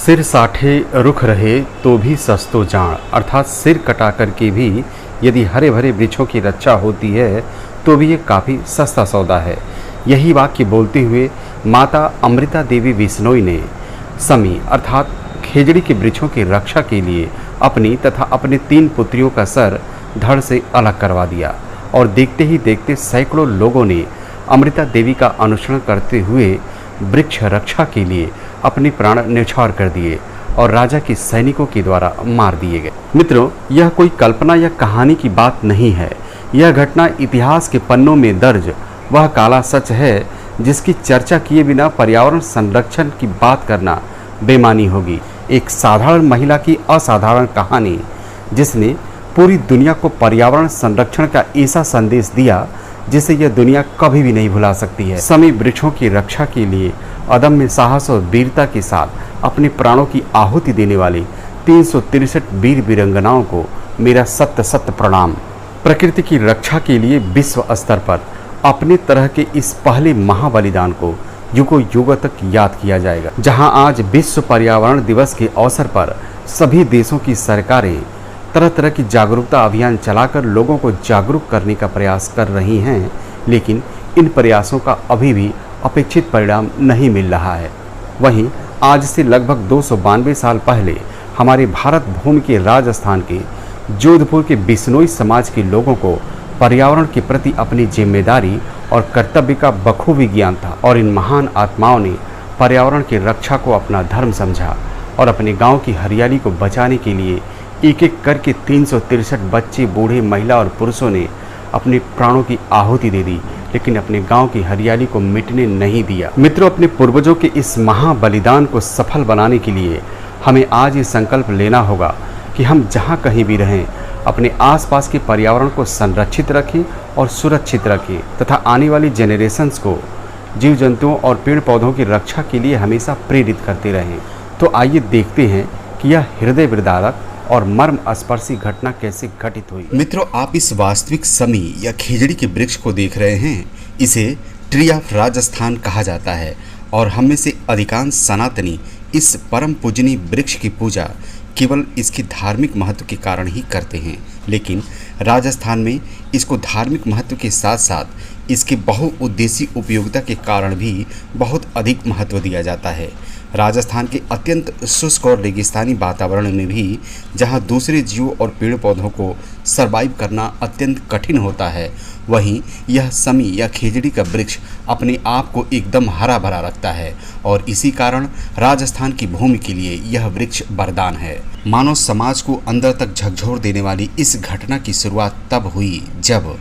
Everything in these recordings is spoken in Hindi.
सिर साठे रुख रहे तो भी सस्तो जान, अर्थात सिर कटा करके भी यदि हरे भरे वृक्षों की रक्षा होती है तो भी ये काफ़ी सस्ता सौदा है। यही वाक्य बोलते हुए माता अमृता देवी बिश्नोई ने समी अर्थात खेजड़ी के वृक्षों की रक्षा के लिए अपनी तथा अपने 3 पुत्रियों का सर धड़ से अलग करवा दिया और देखते ही देखते सैकड़ों लोगों ने अमृता देवी का अनुसरण करते हुए वृक्ष रक्षा के लिए अपने प्राण न्यौछावर कर दिए और राजा के सैनिकों के द्वारा मार दिए गए। मित्रों, यह कोई कल्पना या कहानी की बात नहीं है। यह घटना इतिहास के पन्नों में दर्ज वह काला सच है जिसकी चर्चा किए बिना पर्यावरण संरक्षण की बात करना बेमानी होगी। एक साधारण महिला की असाधारण कहानी जिसने पूरी दुनिया को पर्यावरण संरक्षण का ऐसा संदेश दिया जिसे यह दुनिया कभी भी नहीं भुला सकती है। समी वृक्षों की रक्षा के लिए अदम्य साहस और वीरता के साथ अपने प्राणों की आहुति देने वाले 363 वीर वीरंगनाओं को मेरा सत्य सत्य प्रणाम। प्रकृति की रक्षा के लिए विश्व स्तर पर अपने तरह के इस पहले महाबलिदान को युगों युगों तक याद किया जाएगा। जहां आज विश्व पर्यावरण दिवस के अवसर पर सभी देशों की सरकारें तरह तरह की जागरूकता अभियान चलाकर लोगों को जागरूक करने का प्रयास कर रही हैं, लेकिन इन प्रयासों का अभी भी अपेक्षित परिणाम नहीं मिल रहा है। वहीं आज से लगभग 292 साल पहले हमारे भारत भूमि के राजस्थान के जोधपुर के बिश्नोई समाज के लोगों को पर्यावरण के प्रति अपनी जिम्मेदारी और कर्तव्य का बखूबी ज्ञान था और इन महान आत्माओं ने पर्यावरण की रक्षा को अपना धर्म समझा और अपने गांव की हरियाली को बचाने के लिए एक एक करके 363 बच्चे, बूढ़े, महिला और पुरुषों ने अपने प्राणों की आहुति दे दी, लेकिन अपने गांव की हरियाली को मिटने नहीं दिया। मित्रों, अपने पूर्वजों के इस महाबलिदान को सफल बनाने के लिए हमें आज ये संकल्प लेना होगा कि हम जहां कहीं भी रहें अपने आसपास के पर्यावरण को संरक्षित रखें और सुरक्षित रखें तथा आने वाली जेनरेशन्स को जीव जंतुओं और पेड़ पौधों की रक्षा के लिए हमेशा प्रेरित करते रहें। तो आइए देखते हैं कि यह हृदय विदारक और मर्म स्पर्शी घटना कैसे घटित हुई। मित्रों, आप इस वास्तविक समी या खेजड़ी के वृक्ष को देख रहे हैं। इसे ट्री ऑफ राजस्थान कहा जाता है और हम में से अधिकांश सनातनी इस परम पूजनीय वृक्ष की पूजा केवल इसके धार्मिक महत्व के कारण ही करते हैं, लेकिन राजस्थान में इसको धार्मिक महत्व के साथ साथ इसके बहुउद्देशीय उपयोगिता के कारण भी बहुत अधिक महत्व दिया जाता है। राजस्थान के अत्यंत शुष्क और रेगिस्तानी वातावरण में भी जहां दूसरे जीवों और पेड़ पौधों को सरवाइव करना अत्यंत कठिन होता है, वहीं यह समी या खेजड़ी का वृक्ष अपने आप को एकदम हरा भरा रखता है और इसी कारण राजस्थान की भूमि के लिए यह वृक्ष वरदान है। मानव समाज को अंदर तक झकझोर देने वाली इस घटना की शुरुआत तब हुई जब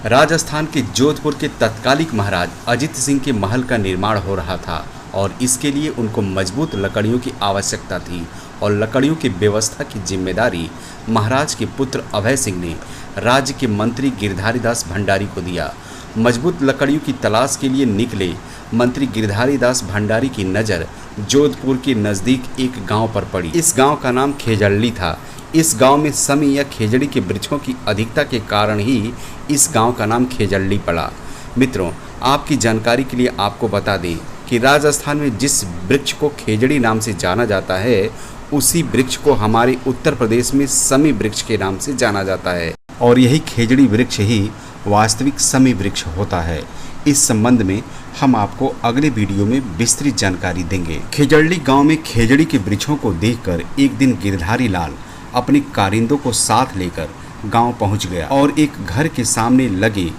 राजस्थान के जोधपुर के तत्कालिक महाराज अजित सिंह के महल का निर्माण हो रहा था और इसके लिए उनको मजबूत लकड़ियों की आवश्यकता थी और लकड़ियों की व्यवस्था की जिम्मेदारी महाराज के पुत्र अभय सिंह ने राज्य के मंत्री गिरधारी दास भंडारी को दिया। मजबूत लकड़ियों की तलाश के लिए निकले मंत्री गिरधारी दास भंडारी की नज़र जोधपुर के नज़दीक एक गांव पर पड़ी। इस गांव का नाम खेजड़ली था। इस गांव में समी या खेजड़ी के वृक्षों की अधिकता के कारण ही इस गांव का नाम खेजड़ली पड़ा। मित्रों, आपकी जानकारी के लिए आपको बता दें कि राजस्थान में जिस वृक्ष को खेजड़ी नाम से जाना जाता है उसी वृक्ष को हमारे उत्तर प्रदेश में समी वृक्ष के नाम से जाना जाता है और यही खेजड़ी वृक्ष ही वास्तविक समी वृक्ष होता है। इस संबंध में हम आपको अगले वीडियो में विस्तृत जानकारी देंगे। खेजड़ली गांव में खेजड़ी के वृक्षों को देखकर एक दिन गिरधारी लाल अपने कारिंदों को साथ लेकर गांव पहुंच गया और एक घर के सामने लगे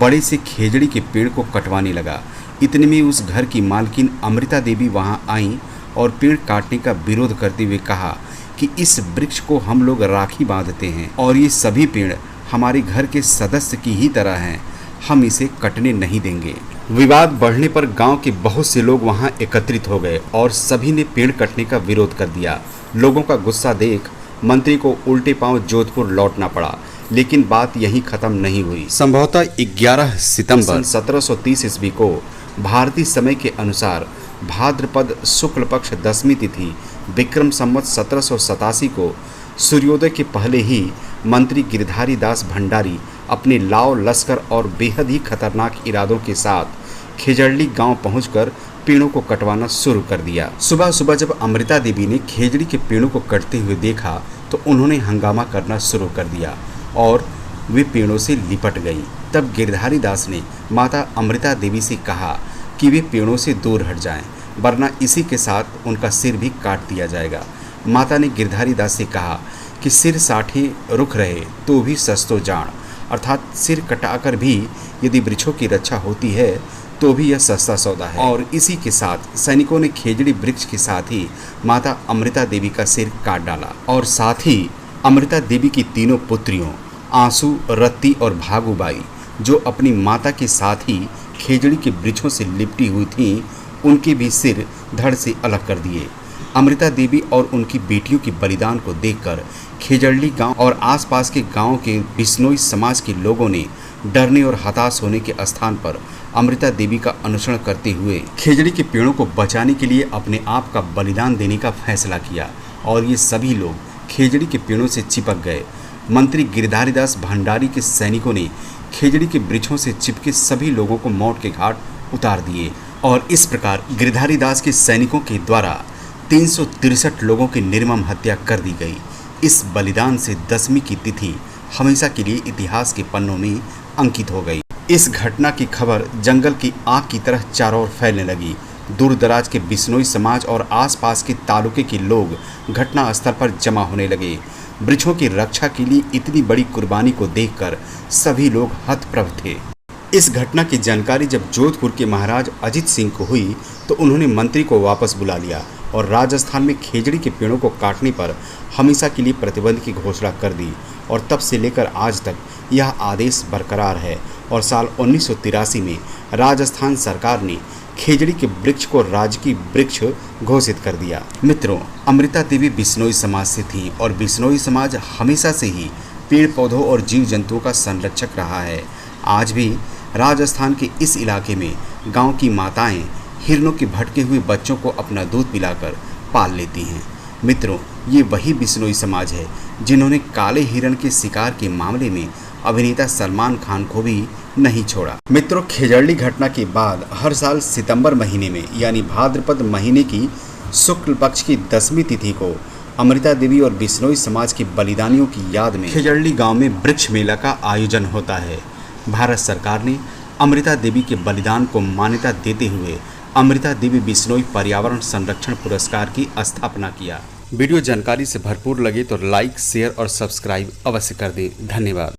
बड़े से खेजड़ी के पेड़ को कटवाने लगा। इतने में उस घर की मालकिन अमृता देवी वहां आईं और पेड़ काटने का विरोध करते हुए कहा कि इस वृक्ष को हम लोग राखी बांधते हैं और ये सभी पेड़ हमारे घर के सदस्य की ही तरह हैं, हम इसे कटने नहीं देंगे। विवाद बढ़ने पर गांव के बहुत से लोग वहां एकत्रित हो गए और सभी ने पेड़ कटने का विरोध कर दिया। लोगों का गुस्सा देख मंत्री को उल्टे पांव जोधपुर लौटना पड़ा, लेकिन बात यहीं खत्म नहीं हुई। संभवतः 11 सितंबर 1730 ईस्वी को भारतीय समय के अनुसार भाद्रपद शुक्ल पक्ष 10वीं तिथि विक्रम संवत 1787 को सूर्योदय के पहले ही मंत्री गिरधारी दास भंडारी अपने लाव लश्कर और बेहद ही खतरनाक इरादों के साथ खेजड़ली गांव पहुंचकर पेड़ों को कटवाना शुरू कर दिया। सुबह सुबह जब अमृता देवी ने खेजड़ी के पेड़ों को कटते हुए देखा तो उन्होंने हंगामा करना शुरू कर दिया और वे पेड़ों से लिपट गई। तब गिरधारी दास ने माता अमृता देवी से कहा कि वे पेड़ों से दूर हट जाएं, वरना इसी के साथ उनका सिर भी काट दिया जाएगा। माता ने गिरधारी दास से कहा कि सिर साठे रुख रहे तो भी सस्तो जान, अर्थात सिर कटाकर भी यदि वृक्षों की रक्षा होती है तो भी यह सस्ता सौदा है। और इसी के साथ सैनिकों ने खेजड़ी वृक्ष के साथ ही माता अमृता देवी का सिर काट डाला और साथ ही अमृता देवी की तीनों पुत्रियों आंसू, रत्ती और भागुबाई, जो अपनी माता के साथ ही खेजड़ी के वृक्षों से लिपटी हुई थीं, उनके भी सिर धड़ से अलग कर दिए। अमृता देवी और उनकी बेटियों के बलिदान को देखकर खेजड़ली गांव और आसपास के गांवों के बिश्नोई समाज के लोगों ने डरने और हताश होने के स्थान पर अमृता देवी का अनुसरण करते हुए खेजड़ी के पेड़ों को बचाने के लिए अपने आप का बलिदान देने का फैसला किया और ये सभी लोग खेजड़ी के पेड़ों से चिपक गए। मंत्री गिरधारीदास भंडारी के सैनिकों ने खेजड़ी के वृक्षों से चिपके सभी लोगों को मौत के घाट उतार दिए और इस प्रकार गिरधारीदास के सैनिकों के द्वारा 363 लोगों की निर्मम हत्या कर दी गई। इस बलिदान से 10वीं की तिथि हमेशा के लिए इतिहास के पन्नों में अंकित हो गई। इस घटना की खबर जंगल की आग की तरह चारों ओर फैलने लगी। दूर दराज के बिश्नोई समाज और आसपास के तालुके के लोग घटना स्थल पर जमा होने लगे। वृक्षों की रक्षा के लिए इतनी बड़ी कुर्बानी को देखकर सभी लोग हतप्रभ थे। इस घटना की जानकारी जब जोधपुर के महाराज अजित सिंह को हुई तो उन्होंने मंत्री को वापस बुला लिया और राजस्थान में खेजड़ी के पेड़ों को काटने पर हमेशा के लिए प्रतिबंध की घोषणा कर दी और तब से लेकर आज तक यह आदेश बरकरार है। और साल 1983 में राजस्थान सरकार ने खेजड़ी के वृक्ष को राजकीय वृक्ष घोषित कर दिया। मित्रों, अमृता देवी बिश्नोई समाज से थी और बिश्नोई समाज हमेशा से ही पेड़ पौधों और जीव जंतुओं का संरक्षक रहा है। आज भी राजस्थान के इस इलाके में गांव की माताएं हिरणों के भटके हुए बच्चों को अपना दूध पिलाकर पाल लेती हैं। मित्रों, ये वही बिश्नोई समाज है जिन्होंने काले हिरण के शिकार के मामले में अभिनेता सलमान खान को भी नहीं छोड़ा। मित्रों, खेजड़ली घटना के बाद हर साल सितंबर महीने में यानी भाद्रपद महीने की शुक्ल पक्ष की 10वीं तिथि को अमृता देवी और बिश्नोई समाज के बलिदानियों की याद में खेजड़ली गांव में वृक्ष मेला का आयोजन होता है। भारत सरकार ने अमृता देवी के बलिदान को मान्यता देते हुए अमृता देवी बिश्नोई पर्यावरण संरक्षण पुरस्कार की स्थापना किया। वीडियो जानकारी से भरपूर लगे तो लाइक, शेयर और सब्सक्राइब अवश्य कर दें। धन्यवाद।